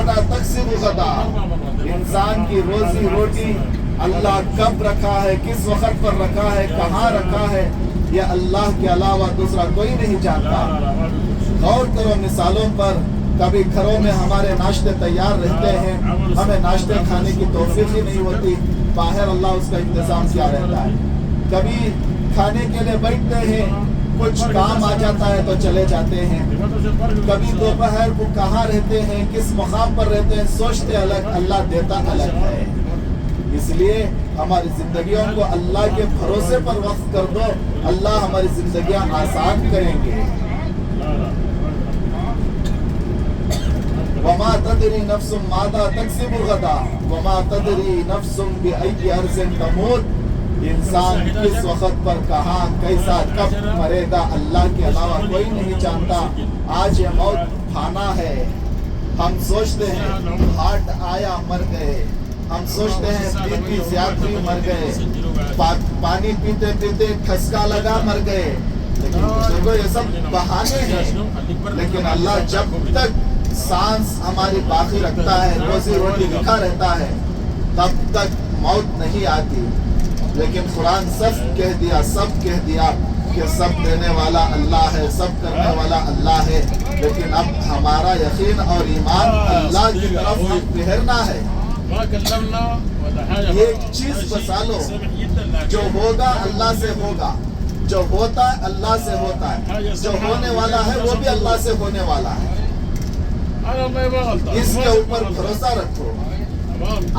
ماذا تکسب غدا، انسان کی روزی روٹی اللہ کب رکھا ہے، کس وقت پر رکھا ہے، کہاں رکھا ہے، یہ اللہ کے علاوہ دوسرا کوئی نہیں جانتا۔ غور کرو مثالوں پر، کبھی گھروں میں ہمارے ناشتے تیار رہتے ہیں، ہمیں ناشتے کھانے کی توفیق ہی نہیں ہوتی، باہر اللہ اس کا انتظام کیا رہتا ہے۔ کبھی کھانے کے لیے بیٹھتے ہیں، کچھ کام آ جاتا ہے تو چلے جاتے ہیں۔ کبھی دوپہر کو کہاں رہتے ہیں، کس مقام پر رہتے ہیں، سوچتے الگ، اللہ دیتا الگ ہے۔ اس لیے ہماری زندگیوں کو اللہ کے بھروسے پر وقف کر دو، اللہ ہماری زندگیاں آسان کریں گے۔ وما تدری نفس ماذا تکسب غدا وما تدری نفس بأی ارض تموت، انسان کس وقت پر کہاں کیسا کب مرے گا اللہ کے علاوہ کوئی نہیں جانتا۔ آج یہ موت کھانا ہے، ہم سوچتے ہیں ہارٹ آیا مر گئے، ہم سوچتے ہیں بی پی زیادہ مر گئے، پانی پیتے پیتے ٹھسکا لگا مر گئے، لیکن بزرگوں یہ سب بہانے ہیں۔ لیکن اللہ جب تک سانس ہماری باقی رکھتا ہے، روزی روٹی لکھا رہتا ہے، تب تک موت نہیں آتی۔ لیکن قرآن سب کہہ دیا کہ سب دینے والا اللہ ہے، سب کرنے والا اللہ ہے، لیکن اب ہمارا یقین اور ایمان اللہ کی طرف پھیرنا ہے۔ ایک چیز بتا لو، جو ہوگا اللہ سے ہوگا، جو ہوتا ہے اللہ سے ہوتا ہے، جو ہونے والا ہے وہ بھی اللہ سے ہونے والا ہے، اس کے اوپر بھروسہ رکھو۔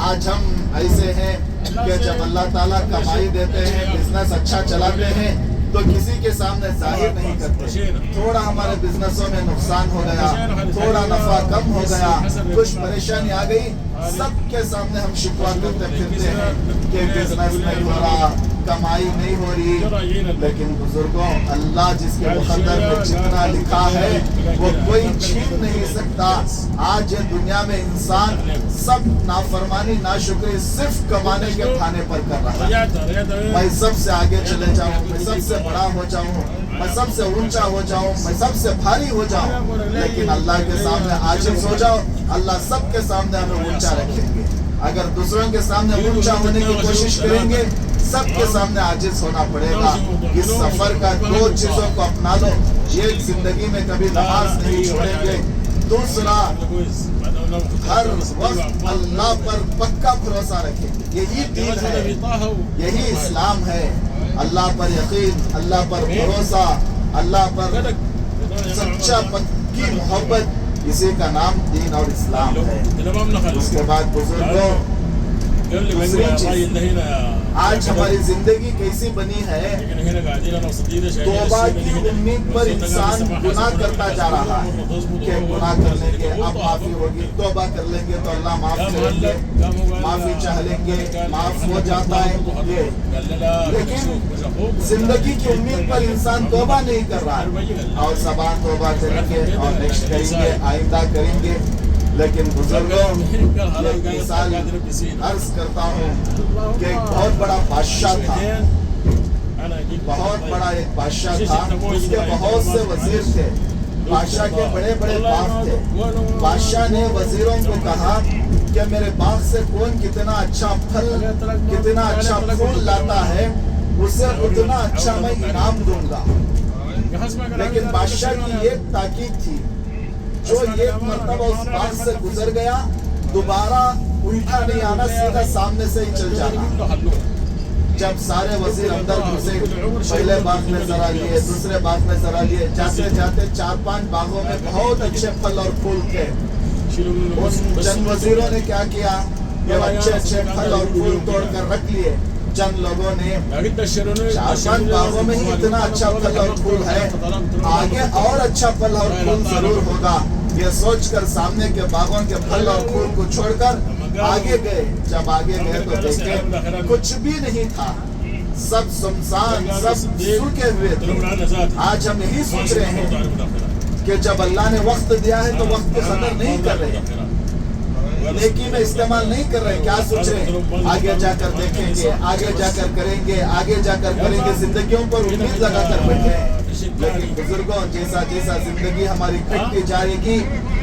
آج ہم ایسے ہیں کہ جب اللہ تعالیٰ کمائی دیتے ہیں، بزنس اچھا چلاتے ہیں تو کسی کے سامنے ظاہر نہیں کرتے۔ تھوڑا ہمارے بزنسوں میں نقصان ہو گیا، تھوڑا نفع کم ہو گیا، کچھ پریشانی آ گئی، سب کے سامنے ہم شکوہ کرتے پھرتے ہیں کہ بزنس نہیں ہو رہا، کمائی نہیں ہو رہی۔ لیکن بزرگوں، اللہ جس کے مقدر میں جتنا لکھا ہے وہ کوئی چھین نہیں سکتا۔ آج یہ دنیا میں انسان سب نافرمانی ناشکری صرف کمانے کے کھانے پر کر رہا ہے۔ میں سب سے آگے چلے جاؤں، میں سب سے بڑا ہو جاؤں، میں سب سے اونچا ہو جاؤں، میں سب سے بھاری ہو جاؤں، لیکن اللہ کے سامنے عاجز ہو جاؤ، اللہ سب کے سامنے ہمیں اونچا رکھیں گے۔ اگر دوسروں کے سامنے اونچا ہونے کی کوشش کریں گے، سب کے سامنے عاجز ہونا پڑے گا۔ اس سفر کا دو چیزوں کو اپنا لو، ایک زندگی میں کبھی نماز نہیں چھوڑیں گے، دوسرا ہر وقت اللہ پر پکا بھروسہ رکھیں گے۔ یہی دین ہے، یہی اسلام ہے۔ اللہ پر یقین، اللہ پر بھروسہ، اللہ پر سچا پکی محبت، اسی کا نام دین اور اسلام ہے۔ اس کے بعد بزرگوں، دوسری چیز، آج ہماری زندگی کیسی بنی ہے، توبہ کی امید پر انسان گناہ کرتا جا رہا ہے کہ گناہ کر لیں گے اب معافی ہوگی، توبہ کر لیں گے تو اللہ معاف کریں گے، معافی چاہ لیں گے معاف ہو جاتا ہے یہ۔ لیکن زندگی کی امید پر انسان توبہ نہیں کر رہا ہے، اور زبان توبہ کریں گے اور نیکسٹ کریں گے، آئندہ کریں گے۔ لیکن بزرگوں، ایک مثال عرض کرتا ہوں کہ ایک بہت بڑا بادشاہ تھا، بہت بڑا ایک بادشاہ تھا، اس کے بہت سے وزیر تھے، بادشاہ کے بڑے بڑے باغ تھے۔ بادشاہ نے وزیروں کو کہا کہ میرے باغ سے کون کتنا اچھا پھل، کتنا اچھا پھول لاتا ہے، اسے اتنا اچھا میں انعام دوں گا۔ لیکن بادشاہ کی ایک تاکید تھی، جو ایک مرتبہ اس باغ سے گزر گیا دوبارہ الٹا نہیں آنا، سیدھا سامنے سے ہی چل جانا۔ جب سارے وزیر اندر گھسے، پہلے باغ میں ذرا لیے، دوسرے باغ میں ذرا لیے، جاتے جاتے 4-5 باغوں میں بہت اچھے پھل اور پھول تھے۔ چند وزیروں نے کیا کیا، یہ اچھے اچھے پھل اور پھول توڑ کر رکھ لیے۔ چند لوگوں نے 4-5 باغوں میں ہی اتنا اچھا پھل اور پھول ہے، آگے اور اچھا پھل اور پھول ضرور ہوگا، یہ سوچ کر سامنے کے باغوں کے پھل اور پھول کو چھوڑ کر آگے گئے۔ جب آگے گئے تو دیکھیں کچھ بھی نہیں تھا، سب سمسان، سب سوکھے ہوئے تھے۔ آج ہم یہی سوچ رہے ہیں کہ جب اللہ نے وقت دیا ہے تو وقت کی قدر نہیں کر رہے، نیکی میں استعمال نہیں کر رہے، کیا سوچ رہے ہیں آگے جا کر دیکھیں گے، آگے جا کر کریں گے، آگے جا کر کریں گے، زندگیوں پر امید لگا کر بیٹھے ہیں۔ لیکن بزرگوں، جیسا جیسا زندگی ہماری کٹتی جائے گی،